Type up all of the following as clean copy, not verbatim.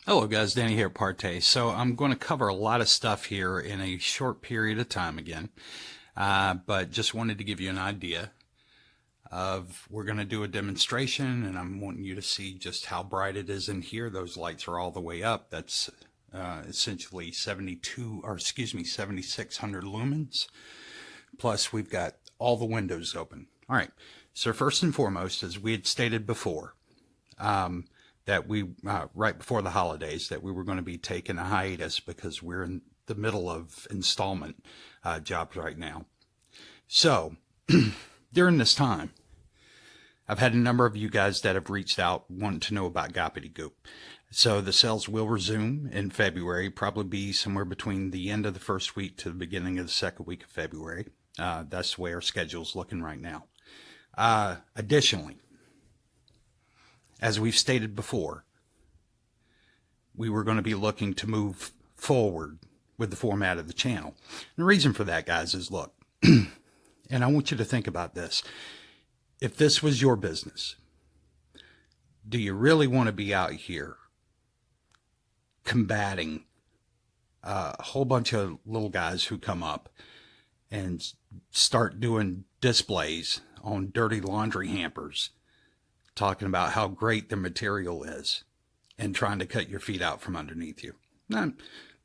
Hello guys, Danny here at Partay. So I'm going to cover a lot of stuff here in a short period of time again, but just wanted to give you an idea of we're going to do a demonstration, and I'm wanting you to see just how bright it is in here. Those lights are all the way up. That's essentially 7,600 lumens. Plus we've got all the windows open. All right. So first and foremost, as we had stated before, that we, right before the holidays, that we were going to be taking a hiatus because we're in the middle of installment jobs right now. So during this time, I've had a number of you guys that have reached out wanting to know about Goppity Goop. So the sales will resume in February, probably be somewhere between the end of the first week to the beginning of the second week of February. That's the way our schedule's looking right now. Additionally, as we've stated before, we were going to be looking to move forward with the format of the channel. And the reason for that, guys, is look, and I want you to think about this. If this was your business, do you really want to be out here combating a whole bunch of little guys who come up and start doing displays on dirty laundry hampers, talking about how great the material is and trying to cut your feet out from underneath you? I'm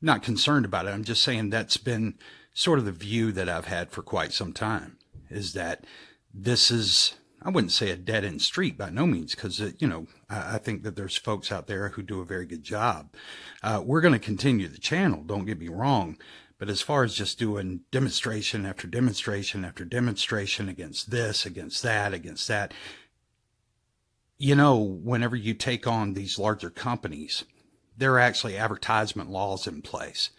not concerned about it. I'm just saying that's been sort of the view that I've had for quite some time, is that this is, I wouldn't say a dead end street by no means, because, I think that there's folks out there who do a very good job. We're going to continue the channel, don't get me wrong. But as far as just doing demonstration after demonstration after demonstration against this, against that, whenever you take on these larger companies, there are actually advertisement laws in place.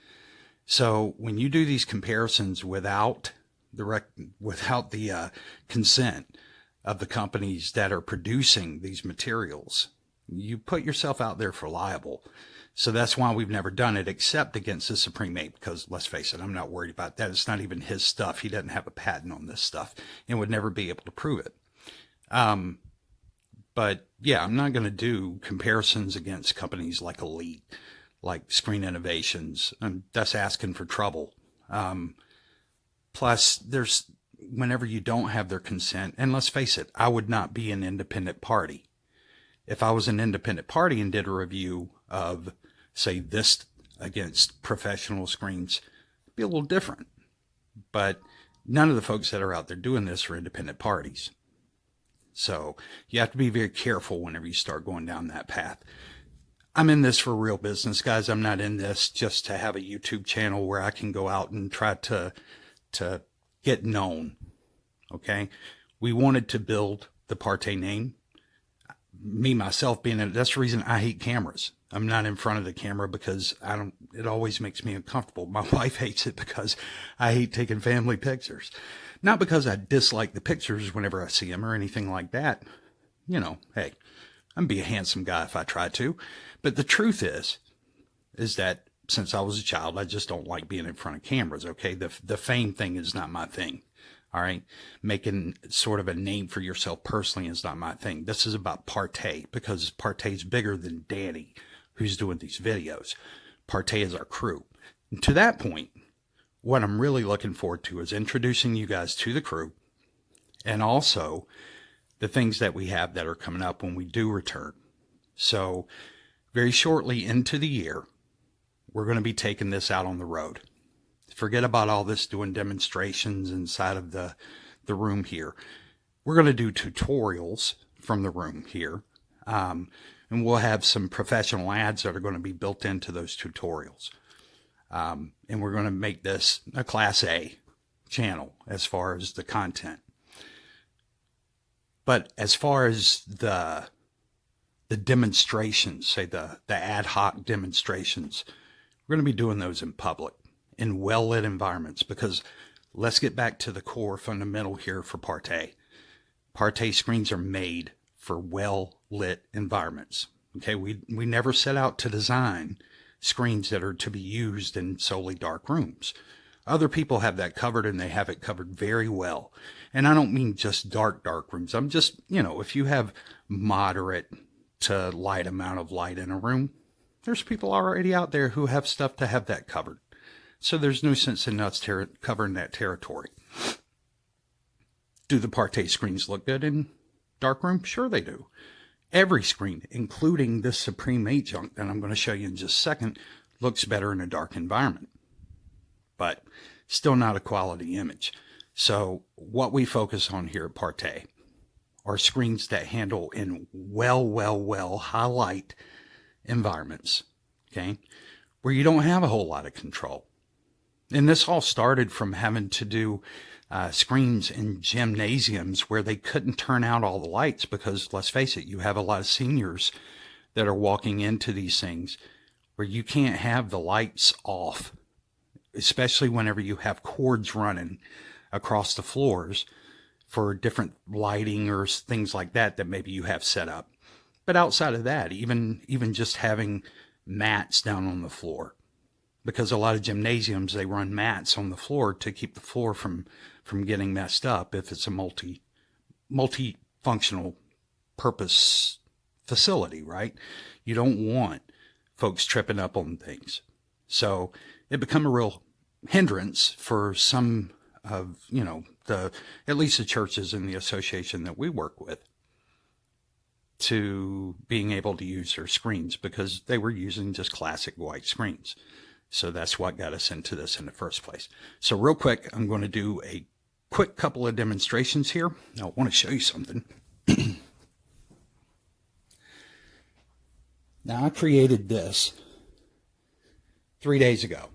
So when you do these comparisons without the consent of the companies that are producing these materials, you put yourself out there for liable. So that's why we've never done it, except against the Supreme 8, because let's face it, I'm not worried about that. It's not even his stuff. He doesn't have a patent on this stuff and would never be able to prove it. But yeah, I'm not going to do comparisons against companies like Elite, like Screen Innovations, and that's asking for trouble. Plus, whenever you don't have their consent, and let's face it, I would not be an independent party. If I was an independent party and did a review of, say, this against professional screens, it'd be a little different. But none of the folks that are out there doing this are independent parties. So you have to be very careful whenever you start going down that path. I'm in this for real business, guys. I'm not in this just to have a YouTube channel where I can go out and try to get known. Okay? We wanted to build the Partay name. Me, myself, being in it, that's the reason I hate cameras. I'm not in front of the camera because it always makes me uncomfortable. My wife hates it because I hate taking family pictures. Not because I dislike the pictures whenever I see them or anything like that. Hey, I'd be a handsome guy if I tried to. But the truth is that since I was a child, I just don't like being in front of cameras, okay? The fame thing is not my thing, all right? Making sort of a name for yourself personally is not my thing. This is about Partay, because Partay's bigger than Danny, who's doing these videos. Partay is our crew. And to that point, what I'm really looking forward to is introducing you guys to the crew, and also the things that we have that are coming up when we do return. So very shortly into the year, we're going to be taking this out on the road. Forget about all this doing demonstrations inside of the room here. We're going to do tutorials from the room here. And we'll have some professional ads that are going to be built into those tutorials. And we're going to make this a Class A channel as far as the content. But as far as the demonstrations, say the ad hoc demonstrations, we're going to be doing those in public, in well-lit environments, because let's get back to the core fundamental here for Partay. Partay screens are made for well-lit environments. Okay, we never set out to design screens that are to be used in solely dark rooms. Other people have that covered, and they have it covered very well. And I don't mean just dark rooms. I'm just, if you have moderate to light amount of light in a room, There's people already out there who have stuff to have that covered. So there's no sense in us covering that territory. Do the Partey screens look good in darkroom? Sure they do. Every screen, including this Supreme 8 junk that I'm going to show you in just a second, looks better in a dark environment. But still not a quality image. So what we focus on here at Partey are screens that handle in well high light environments, okay, where you don't have a whole lot of control. And this all started from having to do screens in gymnasiums where they couldn't turn out all the lights because, let's face it, you have a lot of seniors that are walking into these things where you can't have the lights off, especially whenever you have cords running across the floors for different lighting or things like that that maybe you have set up. But outside of that, even just having mats down on the floor, because a lot of gymnasiums, they run mats on the floor to keep the floor from getting messed up if it's a multi-functional purpose facility, right? You don't want folks tripping up on things. So it become a real hindrance for some of, at least the churches in the association that we work with, to being able to use their screens because they were using just classic white screens. So that's what got us into this in the first place. So real quick, I'm going to do a quick couple of demonstrations here. Now I want to show you something. Now I created this 3 days ago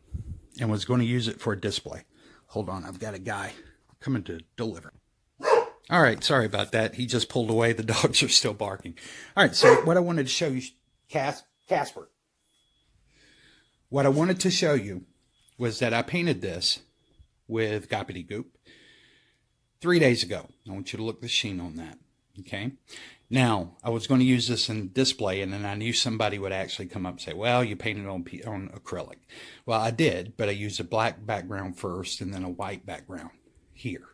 and was going to use it for a display. Hold on, I've got a guy coming to deliver. All right, sorry about that. He just pulled away. The dogs are still barking. All right, so what I wanted to show you, Casper. What I wanted to show you was that I painted this with Goppity Goop 3 days ago. I want you to look at the sheen on that, okay? Now, I was going to use this in display, and then I knew somebody would actually come up and say, well, you painted on acrylic. Well, I did, but I used a black background first and then a white background here.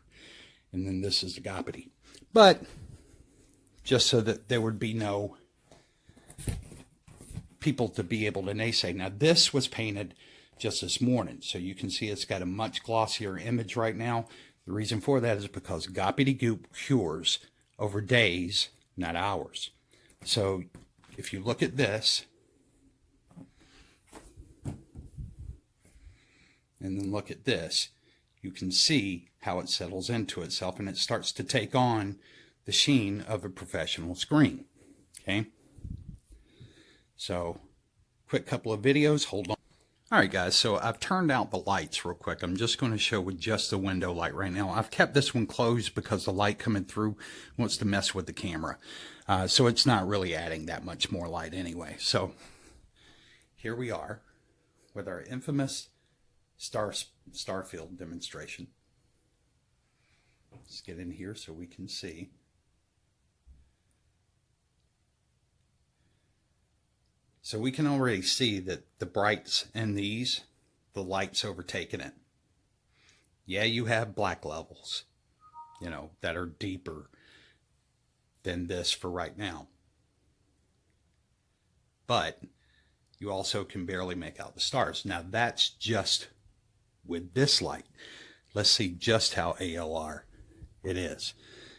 And then this is the Goppity. But just so that there would be no people to be able to naysay. Now, this was painted just this morning, so you can see it's got a much glossier image right now. The reason for that is because Goppity Goop cures over days, not hours. So if you look at this, and then look at this, you can see how it settles into itself and it starts to take on the sheen of a professional screen. Okay, so quick couple of videos. Hold on. All right, guys, so I've turned out the lights real quick. I'm just going to show with just the window light right now. I've kept this one closed because the light coming through wants to mess with the camera. So it's not really adding that much more light anyway. So here we are with our infamous starfield demonstration. Let's get in here so we can see. So we can already see that the brights in these, the light's overtaking it. Yeah, you have black levels, that are deeper than this for right now. But you also can barely make out the stars. Now that's just with this light. Let's see just how ALR it is.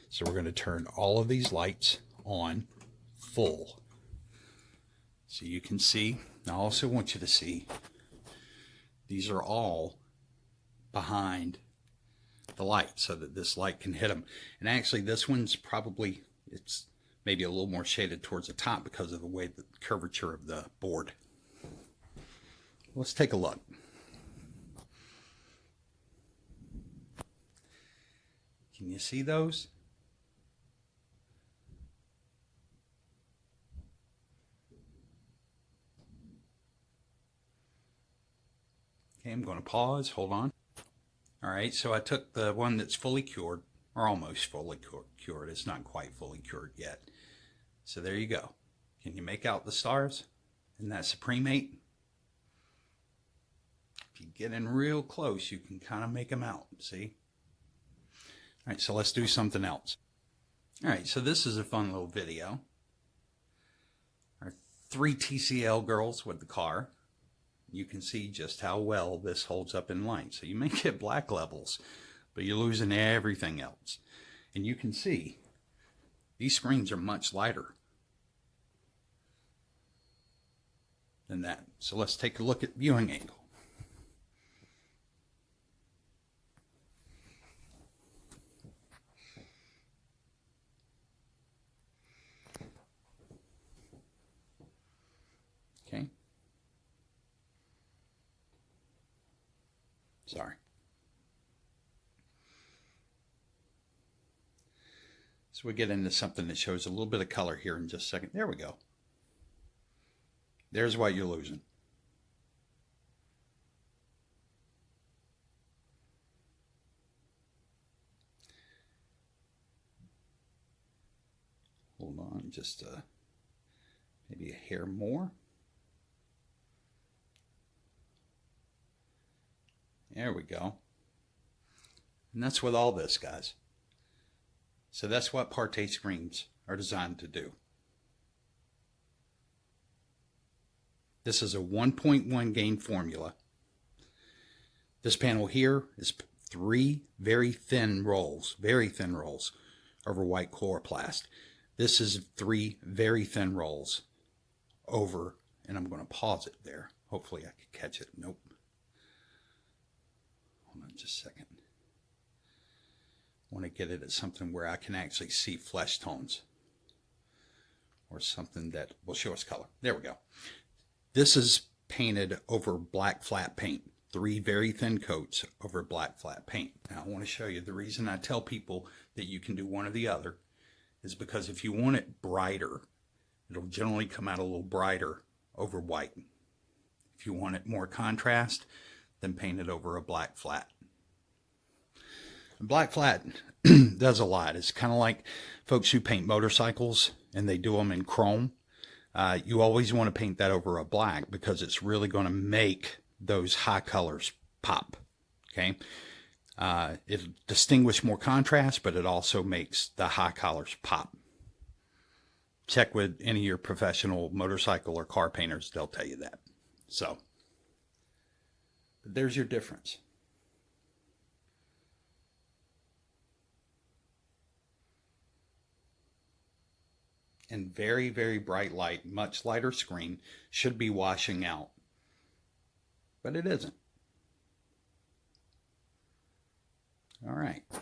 So we're going to turn all of these lights on full. So you can see. Now I also want you to see these are all behind the light so that this light can hit them. And actually this one's probably, it's maybe a little more shaded towards the top because of the way the curvature of the board. Let's take a look. Can you see those? Okay, I'm going to pause. Hold on. All right, so I took the one that's fully cured, or almost fully cured. It's not quite fully cured yet. So there you go. Can you make out the stars in that Supreme 8? If you get in real close, you can kind of make them out, see? All right, so let's do something else. All right, so this is a fun little video. Our 3 TCL girls with the car, you can see just how well this holds up in light. So you may get black levels, but you're losing everything else. And you can see these screens are much lighter than that. So let's take a look at viewing angle. Okay. Sorry. So we get into something that shows a little bit of color here in just a second. There we go. There's what you're losing. Hold on, just maybe a hair more. There we go. And that's with all this, guys. So that's what Partey screens are designed to do. This is a 1.1 gain formula. This panel here is 3 very thin rolls over white chloroplast. This is 3 very thin rolls over, and I'm going to pause it there. Hopefully I can catch it. Nope. Hold on just a second. I want to get it at something where I can actually see flesh tones or something that will show us color. There we go. This is painted over black flat paint. 3 very thin coats over black flat paint. Now I want to show you the reason I tell people that you can do one or the other is because if you want it brighter, it'll generally come out a little brighter over white. If you want it more contrast, then paint it over a black flat. Black flat does a lot. It's kind of like folks who paint motorcycles and they do them in chrome. You always want to paint that over a black because it's really going to make those high colors pop. Okay, it'll distinguish more contrast, but it also makes the high colors pop. Check with any of your professional motorcycle or car painters; they'll tell you that. So, but there's your difference. And very, very bright light, much lighter screen, should be washing out. But it isn't. All right. All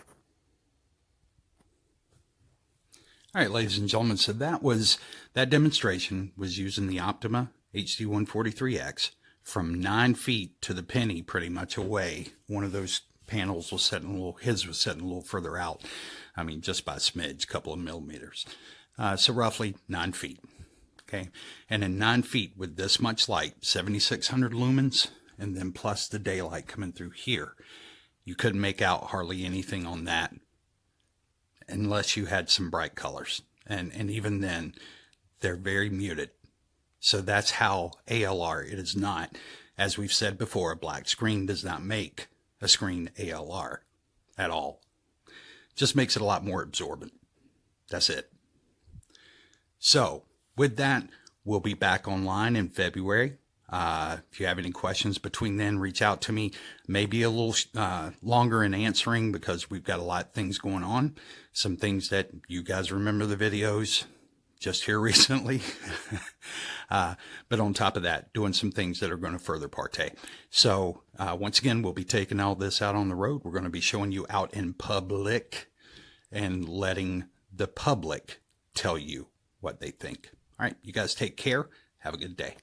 right, ladies and gentlemen, so that demonstration was using the Optima HD143X from 9 feet to the penny pretty much away. One of those panels was setting his was setting a little further out. I mean, just by a smidge, couple of millimeters. So roughly 9 feet, okay? And in 9 feet with this much light, 7,600 lumens, and then plus the daylight coming through here, you couldn't make out hardly anything on that unless you had some bright colors. And even then, they're very muted. So that's how ALR, it is not, as we've said before, a black screen does not make a screen ALR at all. Just makes it a lot more absorbent. That's it. So with that, we'll be back online in February. If you have any questions between then, reach out to me. Maybe a little longer in answering because we've got a lot of things going on. Some things that you guys remember the videos just here recently. But on top of that, doing some things that are going to further Partey. So once again, we'll be taking all this out on the road. We're going to be showing you out in public and letting the public tell you what they think. All right, you guys take care. Have a good day.